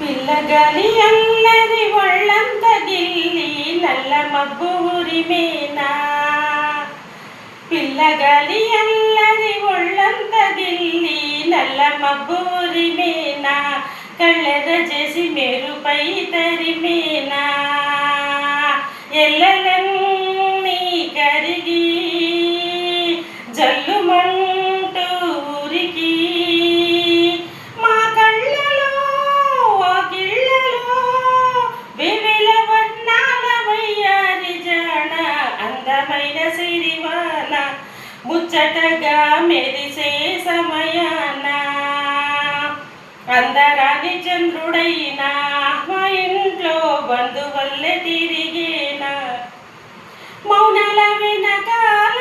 పిల్లగాలి అల్లరి ఒళ్ళంత గిల్లి నల్ల మబ్బు ఉరిమేనా. పిల్లగాలి అల్లరి ఒళ్ళంత గిల్లి నల్ల మబ్బు ఉరిమేనా. కళ్ళెర చేసి మెరుపై తరిమేనా. ఎల్లలన్నీ కరిగి జల్లుమంటూ ఊరికి మా కళ్ళలో వాకిళ్ళలో వివిల వర్ణాల వయ్యారి జాడ అందమైన సిరివాన ముచ్చటగా మెరిసే సమయాన అందరాని చంద్రుడైనా మా ఇంట్లో బంధువల్లే తిరిగేనా. మౌనాల వెనకాల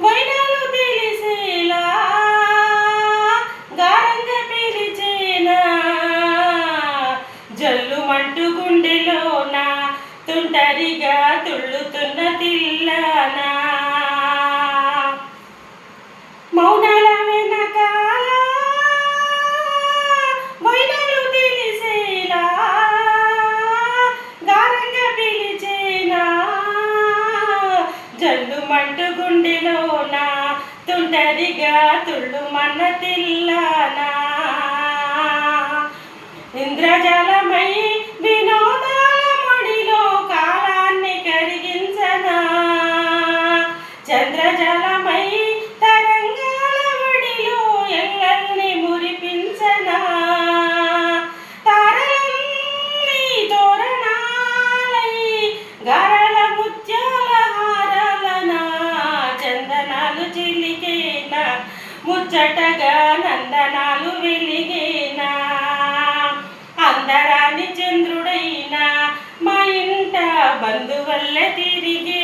వైనాలు తెలిసేలా గారంగా పిలిచేనా. జల్లుమంటూ గుండెలోన తుంటరిగా తుళ్ళుతున్న తిల్లానా. మౌనాల వెనకాల వైనాలు తెలిసేలా గారంగా పిలిచేనా. జల్లుమంటూ గుండెలోన తుంటరిగా తుళ్ళుమన్న తిల్లానా. ఇంద్రజాలమై వినోదాల మడిలో కాలాన్ని కరిగించనా. చంద్రజాలమై తరంగాల ఒడిలో ఎల్లల్ని మురిపించనా. తారలన్నీ తోరణాలై గారాల ముత్యాల హారాలనా. చందనాలు చిలికేనా ముచ్చటగా నందనాలు వెలిగేనా. అందరాని చంద్రుడైనా మా ఇంట బంధువల్లే తిరిగే